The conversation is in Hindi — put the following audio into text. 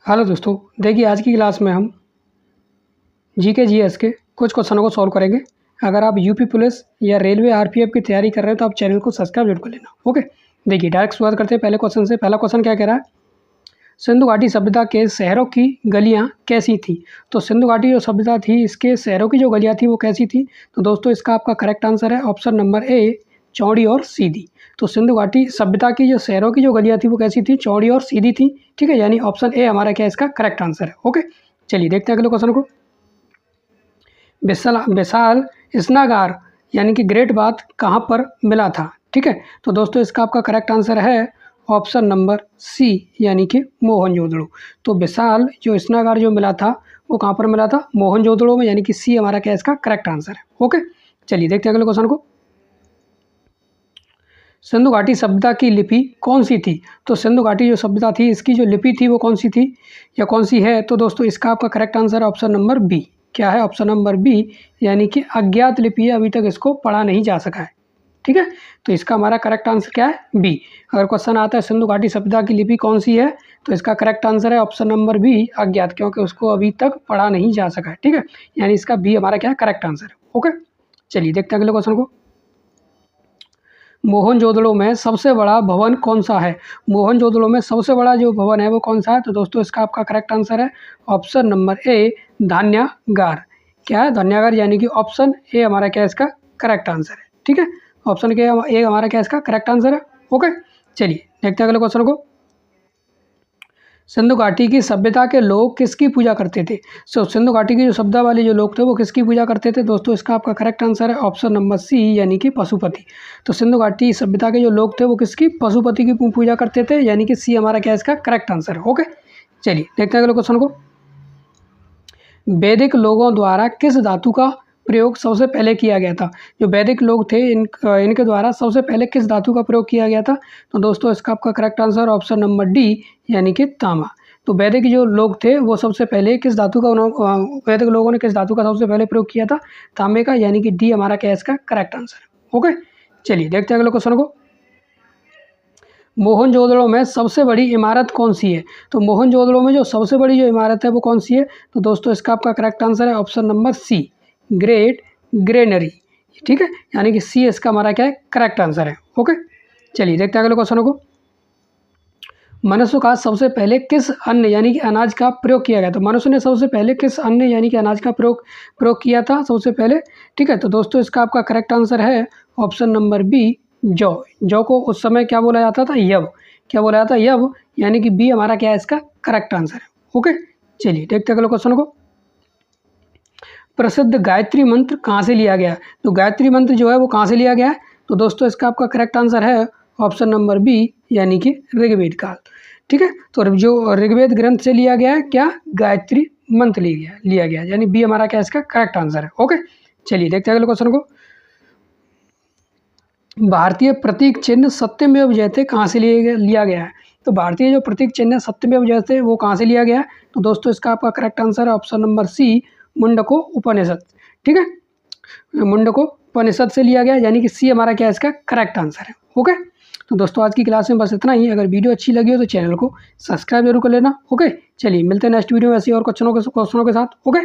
हेलो दोस्तों, देखिए आज की क्लास में हम जीके जीएस के कुछ क्वेश्चनों को सॉल्व करेंगे। अगर आप यूपी पुलिस या रेलवे आरपीएफ की तैयारी कर रहे हैं तो आप चैनल को सब्सक्राइब जरूर कर लेना। ओके, देखिए डायरेक्ट शुरुआत करते हैं पहले क्वेश्चन से। पहला क्वेश्चन क्या कह रहा है, सिंधु घाटी सभ्यता के शहरों की गलियाँ कैसी थी। तो सिंधु घाटी जो सभ्यता थी इसके शहरों की जो गलियाँ थी वो कैसी थी। तो दोस्तों इसका आपका करेक्ट आंसर है ऑप्शन नंबर ए, चौड़ी और सीधी। तो सिंधु घाटी सभ्यता की जो शहरों की जो गलियाँ थी वो कैसी थी, चौड़ी और सीधी थी। ठीक है, यानी ऑप्शन ए हमारा क्या है इसका करेक्ट आंसर है। ओके, चलिए देखते हैं अगले क्वेश्चन को। विशाल विशाल स्नागार यानी कि ग्रेट बाथ कहाँ पर मिला था। ठीक है, तो दोस्तों इसका आपका करेक्ट आंसर है ऑप्शन नंबर सी, यानी कि मोहनजोदड़ो। तो विशाल जो स्नागार जो मिला था वो कहाँ पर मिला था, मोहनजोदड़ो में, यानी कि सी हमारा क्या है इसका करेक्ट आंसर है। ओके, चलिए देखते हैं अगले क्वेश्चन को। सिंधु घाटी सभ्यता की लिपि कौन सी थी। तो सिंधु घाटी जो सभ्यता थी इसकी जो लिपि थी वो कौन सी थी या कौन सी है। तो दोस्तों इसका आपका करेक्ट आंसर है ऑप्शन नंबर बी। क्या है, ऑप्शन नंबर बी, यानी कि अज्ञात लिपि है, अभी तक इसको पढ़ा नहीं जा सका है। ठीक है, तो इसका हमारा करेक्ट आंसर क्या है, बी। अगर क्वेश्चन आता है सिंधु घाटी सभ्यता की लिपि कौन सी है तो इसका करेक्ट आंसर है ऑप्शन नंबर बी, अज्ञात, क्योंकि उसको अभी तक पढ़ा नहीं जा सका है। ठीक है, यानी इसका बी हमारा क्या है करेक्ट आंसर है। ओके, चलिए देखते हैं अगले क्वेश्चन को। मोहनजोदड़ो में सबसे बड़ा भवन कौन सा है। मोहनजोदड़ो में सबसे बड़ा जो भवन है वो कौन सा है। तो दोस्तों इसका आपका करेक्ट आंसर है ऑप्शन नंबर ए, धान्यागार। क्या है, धान्यागार, यानी कि ऑप्शन ए हमारा क्या है इसका करेक्ट आंसर है। ठीक है, ऑप्शन के ए हमारा क्या है इसका करेक्ट आंसर है। ओके, चलिए देखते हैं अगले क्वेश्चन को। सिंधु घाटी की सभ्यता के लोग किसकी पूजा करते थे। सिंधु घाटी की जो सभ्यता वाले जो लोग थे वो किसकी पूजा करते थे। दोस्तों इसका आपका करेक्ट आंसर है ऑप्शन नंबर सी, यानी कि पशुपति। तो सिंधु घाटी सभ्यता के जो लोग थे वो किसकी, पशुपति की पूजा करते थे, यानी कि सी हमारा क्या है इसका करेक्ट आंसर है। ओके, चलिए देखते हैं अगले क्वेश्चन को। वैदिक लोगों द्वारा किस धातु का प्रयोग सबसे पहले किया गया था। जो वैदिक लोग थे इनके द्वारा सबसे पहले किस धातु का प्रयोग किया गया था। तो दोस्तों इसका आपका correct answer option number D, यानी कि तांबा। तो वैदिक जो लोग थे वो सबसे पहले किस धातु का वैदिक लोगों ने किस धातु का सबसे पहले प्रयोग किया था, तांबे का, यानी कि डी हमारा क्या है इसका करेक्ट आंसर है। ओके, चलिए देखते हैं अगले क्वेश्चन को। मोहनजोदड़ो में सबसे बड़ी इमारत कौन सी है। तो मोहनजोदड़ो में जो सबसे बड़ी जो इमारत है वो कौन सी है। तो दोस्तों इसका आपका करेक्ट आंसर है option number C, great granary. ठीक है, यानी कि सी इसका हमारा क्या है करेक्ट आंसर है। ओके, चलिए देखते हैं अगले क्वेश्चन को। मनुष्य का सबसे पहले किस अन्न यानी कि अनाज का प्रयोग किया गया। तो मनुष्य ने सबसे पहले किस अन्न यानी कि अनाज का प्रयोग किया था सबसे पहले। ठीक है, तो दोस्तों इसका आपका करेक्ट आंसर है ऑप्शन नंबर बी, जौ। जौ को उस समय क्या बोला जाता था, यव। क्या बोला जाता है, यव, यानी कि बी हमारा क्या है इसका करेक्ट आंसर है। ओके, चलिए देखते हैं अगले क्वेश्चन को। प्रसिद्ध गायत्री मंत्र कहाँ से लिया गया है। तो गायत्री मंत्र जो है वो कहाँ से लिया गया है। तो दोस्तों इसका आपका करेक्ट आंसर है ऑप्शन नंबर बी, यानी कि ऋग्वेद काल। ठीक है, तो जो ऋग्वेद ग्रंथ से लिया गया है क्या, गायत्री मंत्र लिया गया, यानी बी हमारा क्या इसका करेक्ट आंसर है। ओके, चलिए देखते हैं अगले क्वेश्चन को। भारतीय प्रतीक चिन्ह सत्यमेव जयते कहाँ से लिया गया है। तो भारतीय जो प्रतीक चिन्ह है सत्यमेव जयते वो कहाँ से लिया गया है। तो दोस्तों इसका आपका करेक्ट आंसर है ऑप्शन नंबर सी, मुंडको उपनिषद। ठीक है, मुंडको उपनिषद से लिया गया, यानी कि सी हमारा क्या है इसका करेक्ट आंसर है। ओके, तो दोस्तों आज की क्लास में बस इतना ही। अगर वीडियो अच्छी लगी हो तो चैनल को सब्सक्राइब जरूर कर लेना। ओके, चलिए मिलते हैं नेक्स्ट वीडियो में ऐसी और क्वेश्चनों के साथ। ओके।